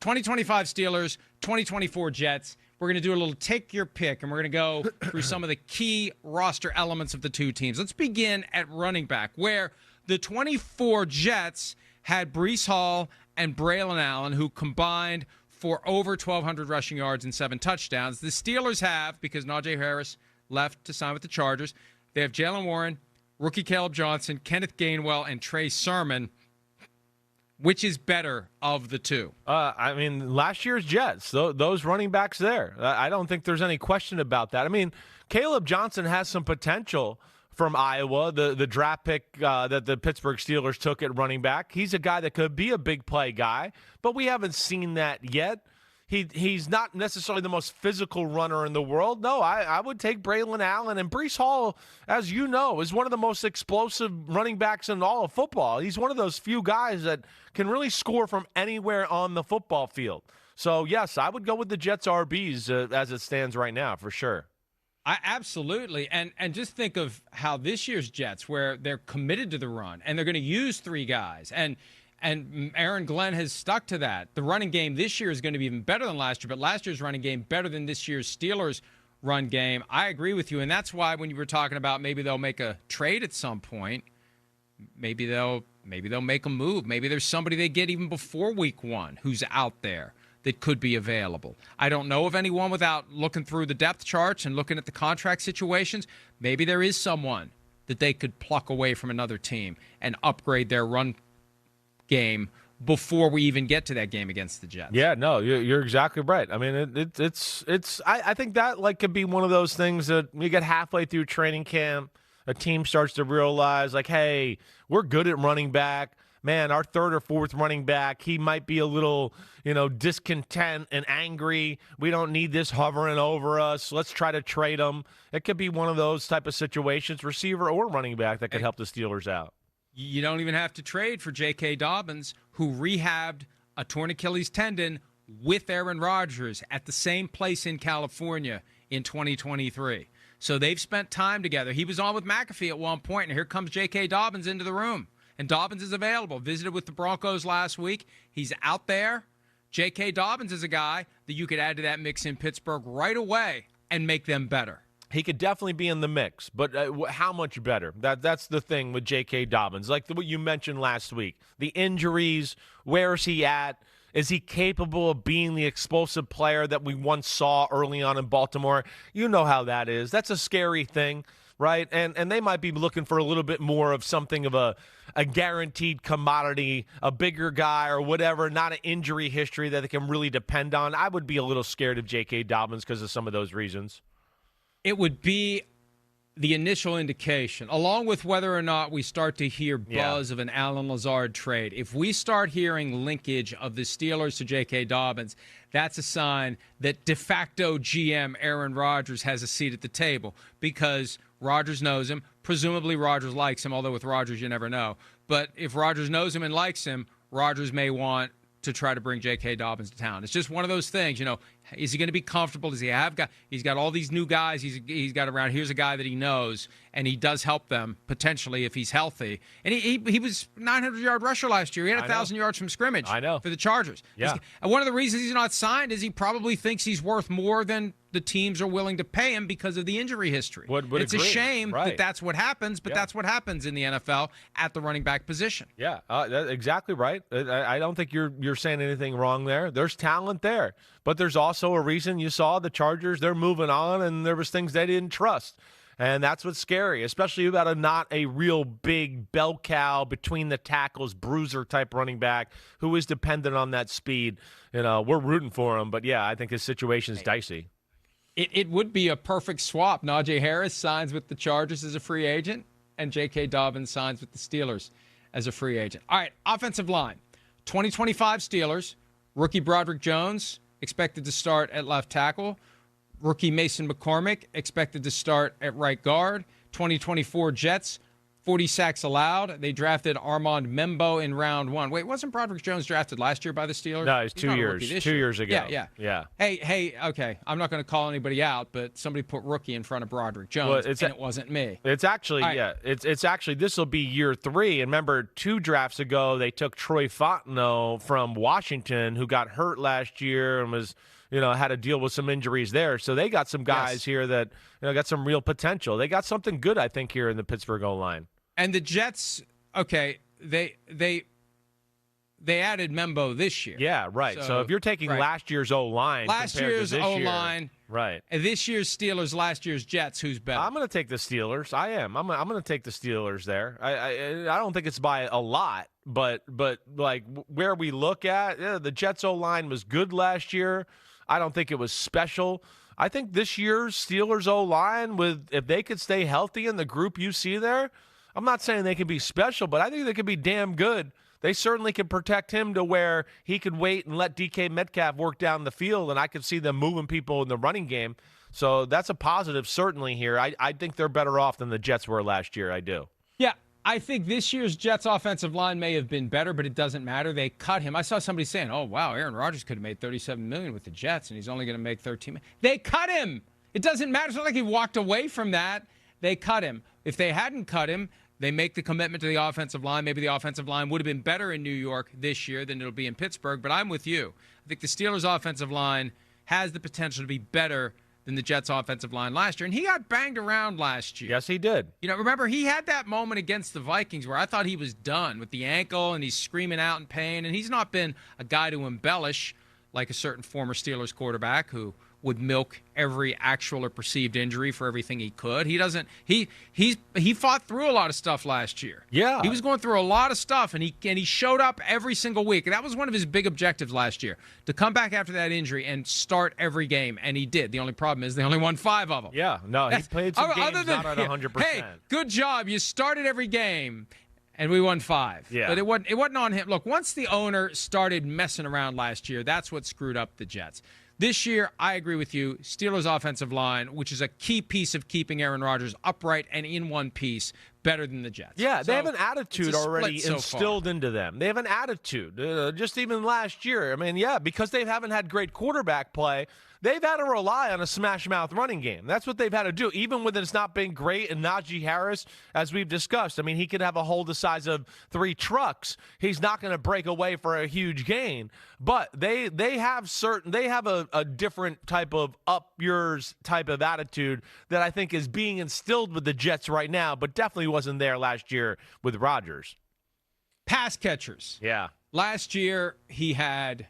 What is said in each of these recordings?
2025 Steelers, 2024 Jets. We're going to do a little take your pick, and we're going to go through some of the key roster elements of the two teams. Let's begin at running back, where the 24 Jets had Breece Hall and Braylon Allen, who combined for over 1,200 rushing yards and 7 touchdowns. The Steelers have, because Najee Harris left to sign with the Chargers, they have Jalen Warren, rookie Caleb Johnson, Kenneth Gainwell, and Trey Sermon. Which is better of the two? I mean, last year's Jets, those running backs there. I don't think there's any question about that. I mean, Caleb Johnson has some potential from Iowa, the draft pick that the Pittsburgh Steelers took at running back. He's a guy that could be a big play guy, but we haven't seen that yet. He's not necessarily the most physical runner in the world. No, I would take Braylon Allen. And Breece Hall, as you know, is one of the most explosive running backs in all of football. He's one of those few guys that can really score from anywhere on the football field. So, yes, I would go with the Jets RBs as it stands right now, for sure. Absolutely. And just think of how this year's Jets, where they're committed to the run, and they're going to use 3 guys. And Aaron Glenn has stuck to that. The running game this year is going to be even better than last year, but last year's running game better than this year's Steelers run game. I agree with you, and that's why when you were talking about maybe they'll make a trade at some point, maybe they'll make a move. Maybe there's somebody they get even before week 1 who's out there that could be available. I don't know of anyone without looking through the depth charts and looking at the contract situations. Maybe there is someone that they could pluck away from another team and upgrade their run game before we even get to that game against the Jets. Yeah, no, you're exactly right. I mean, I think that could be one of those things that you get halfway through training camp, a team starts to realize hey, we're good at running back. Man, our 3rd or 4th running back, he might be a little, discontent and angry. We don't need this hovering over us. Let's try to trade him. It could be one of those type of situations, receiver or running back, that could help the Steelers out. You don't even have to trade for J.K. Dobbins, who rehabbed a torn Achilles tendon with Aaron Rodgers at the same place in California in 2023. So they've spent time together. He was on with McAfee at one point, and here comes J.K. Dobbins into the room. And Dobbins is available. Visited with the Broncos last week. He's out there. J.K. Dobbins is a guy that you could add to that mix in Pittsburgh right away and make them better. He could definitely be in the mix, but how much better? That's the thing with J.K. Dobbins. Like what you mentioned last week, the injuries, where is he at? Is he capable of being the explosive player that we once saw early on in Baltimore? You know how that is. That's a scary thing, right? And they might be looking for a little bit more of something of a guaranteed commodity, a bigger guy or whatever, not an injury history that they can really depend on. I would be a little scared of J.K. Dobbins because of some of those reasons. It would be the initial indication, along with whether or not we start to hear buzz of an Allen Lazard trade. If we start hearing linkage of the Steelers to J.K. Dobbins, that's a sign that de facto GM Aaron Rodgers has a seat at the table because Rodgers knows him. Presumably Rodgers likes him, although with Rodgers you never know. But if Rodgers knows him and likes him, Rodgers may want to try to bring J.K. Dobbins to town. It's just one of those things, is he going to be comfortable? Does he have guys? He's got all these new guys he's got around. Here's a guy that he knows, and he does help them potentially if he's healthy. And he was 900-yard rusher last year. He had 1,000 yards from scrimmage for the Chargers. Yeah. And one of the reasons he's not signed is he probably thinks he's worth more than the teams are willing to pay him because of the injury history. It's agree. A shame that that's what happens, but that's what happens in the NFL at the running back position. Yeah, that's exactly right. I don't think you're saying anything wrong there. There's talent there, but there's also a reason you saw the Chargers, they're moving on, and there was things they didn't trust. And that's what's scary, especially about not a real big bell cow between the tackles, bruiser type running back who is dependent on that speed. We're rooting for him, but yeah, I think his situation is dicey. It would be a perfect swap. Najee Harris signs with the Chargers as a free agent, and J.K. Dobbins signs with the Steelers as a free agent. All right, offensive line. 2025 Steelers, rookie Broderick Jones expected to start at left tackle. Rookie Mason McCormick expected to start at right guard. 2024 Jets, 40 sacks allowed. They drafted Armand Membo in round 1. Wait, wasn't Broderick Jones drafted last year by the Steelers? No, it's He's 2 not a years. rookie this 2 year. years ago. Yeah. Hey, okay. I'm not going to call anybody out, but somebody put rookie in front of Broderick Jones, and it wasn't me. It's actually, right. It's actually, this will be year 3. And remember, 2 drafts ago, they took Troy Fontenot from Washington, who got hurt last year and was, had to deal with some injuries there. So they got some guys here that, got some real potential. They got something good, I think, here in the Pittsburgh O-line. And the Jets, okay, they added Membo this year. Yeah, right. So if you're taking last year's O-line, last year's O-line, right, and this year's Steelers, last year's Jets, who's better? I'm going to take the Steelers. I am. I'm going to take the Steelers there. I don't think it's by a lot, but like where we look at, the Jets O-line was good last year. I don't think it was special. I think this year's Steelers O-line, if they could stay healthy in the group you see there, I'm not saying they can be special, but I think they could be damn good. They certainly can protect him to where he could wait and let DK Metcalf work down the field, and I could see them moving people in the running game. So that's a positive certainly here. I think they're better off than the Jets were last year. I do. Yeah, I think this year's Jets offensive line may have been better, but it doesn't matter. They cut him. I saw somebody saying, oh, wow, Aaron Rodgers could have made $37 million with the Jets, and he's only going to make $13 million. They cut him. It doesn't matter. It's not like he walked away from that. They cut him. If they hadn't cut him, they make the commitment to the offensive line. Maybe the offensive line would have been better in New York this year than it'll be in Pittsburgh, but I'm with you. I think the Steelers' offensive line has the potential to be better than the Jets' offensive line last year, and he got banged around last year. Yes, he did. Remember, he had that moment against the Vikings where I thought he was done with the ankle, and he's screaming out in pain, and he's not been a guy to embellish like a certain former Steelers quarterback who would milk every actual or perceived injury for everything he could. He doesn't. He fought through a lot of stuff last year. Yeah, he was going through a lot of stuff, and he showed up every single week. And that was one of his big objectives last year, to come back after that injury and start every game, and he did. The only problem is they only won 5 of them. Yeah, no, he played some games not at 100%. Hey, good job. You started every game. And we won 5. Yeah. But it wasn't on him. Look, once the owner started messing around last year, that's what screwed up the Jets. This year, I agree with you. Steelers' offensive line, which is a key piece of keeping Aaron Rodgers upright and in one piece, better than the Jets. Yeah, they have an attitude already instilled into them. They have an attitude. Just even last year. I mean, because they haven't had great quarterback play, they've had to rely on a smash-mouth running game. That's what they've had to do, even when it's not been great. And Najee Harris, as we've discussed, I mean, he could have a hole the size of 3 trucks. He's not going to break away for a huge gain. But they have a different type of up-yours type of attitude that I think is being instilled with the Jets right now, but definitely wasn't there last year with Rodgers. Pass catchers. Yeah. Last year, he had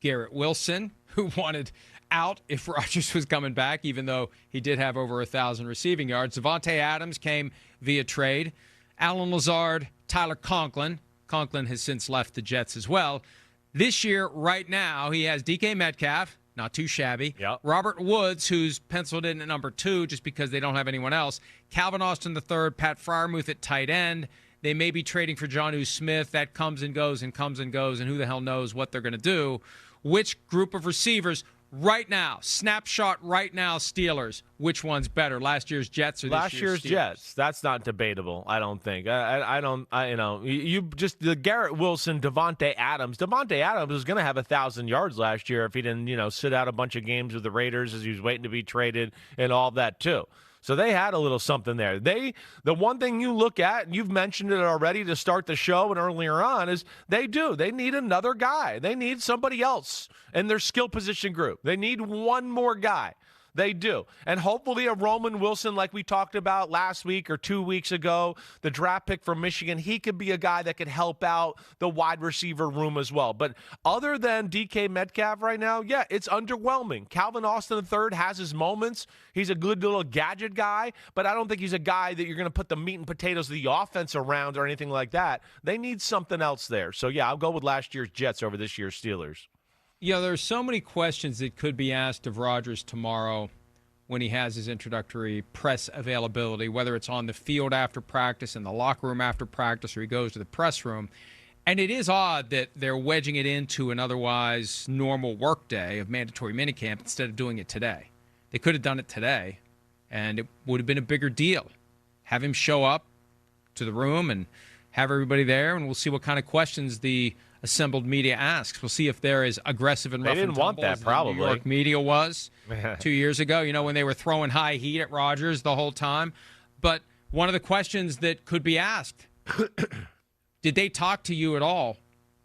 Garrett Wilson, who wanted out if Rodgers was coming back, even though he did have over 1,000 receiving yards. Devontae Adams came via trade. Alan Lazard, Tyler Conklin. Conklin has since left the Jets as well. This year, right now, he has DK Metcalf, not too shabby. Yep. Robert Woods, who's penciled in at number 2 just because they don't have anyone else. Calvin Austin III, Pat Freiermuth at tight end. They may be trading for Jonnu Smith. That comes and goes and comes and goes, and who the hell knows what they're going to do. Which group of receivers right now, snapshot right now, Steelers, which one's better, last year's Jets or this year's Steelers? Jets? That's not debatable, I don't think. You just the Garrett Wilson, Devontae Adams. Devontae Adams was going to have 1,000 yards last year if he didn't, sit out a bunch of games with the Raiders as he was waiting to be traded and all that too. So they had a little something there. The one thing you look at, and you've mentioned it already to start the show and earlier on, is they need another guy. They need somebody else in their skill position group. They need one more guy. They do. And hopefully a Roman Wilson, like we talked about last week or 2 weeks ago, the draft pick from Michigan, he could be a guy that could help out the wide receiver room as well. But other than DK Metcalf right now, it's underwhelming. Calvin Austin III has his moments. He's a good little gadget guy, but I don't think he's a guy that you're going to put the meat and potatoes of the offense around or anything like that. They need something else there. So, I'll go with last year's Jets over this year's Steelers. There's so many questions that could be asked of Rodgers tomorrow when he has his introductory press availability, whether it's on the field after practice, in the locker room after practice, or he goes to the press room. And it is odd that they're wedging it into an otherwise normal workday of mandatory minicamp instead of doing it today. They could have done it today, and it would have been a bigger deal. Have him show up, to the room and have everybody there, and we'll see what kind of questions the assembled media asks. We'll see if they're as aggressive and rough and tumble as the New York media was 2 years ago, when they were throwing high heat at Rodgers the whole time. But one of the questions that could be asked, did they talk to you at all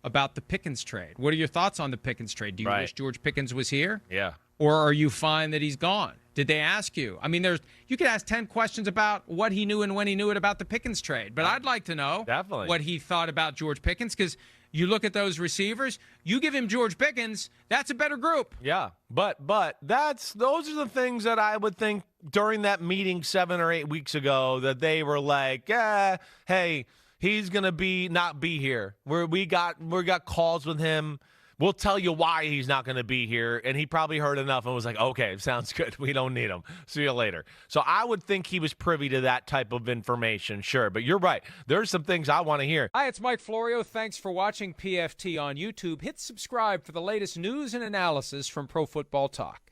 about the Pickens trade? What are your thoughts on the Pickens trade? Do you wish George Pickens was here? Yeah. Or are you fine that he's gone? Did they ask you? I mean, you could ask 10 questions about what he knew and when he knew it about the Pickens trade. But I'd like to know what he thought about George Pickens, because you look at those receivers, you give him George Pickens, that's a better group. Yeah, but those are the things that I would think during that meeting 7 or 8 weeks ago that they were like, hey, he's gonna not be here. We got calls with him. We'll tell you why he's not going to be here. And he probably heard enough and was like, okay, sounds good. We don't need him. See you later. So I would think he was privy to that type of information, sure. But you're right. There's some things I want to hear. Hi, it's Mike Florio. Thanks for watching PFT on YouTube. Hit subscribe for the latest news and analysis from Pro Football Talk.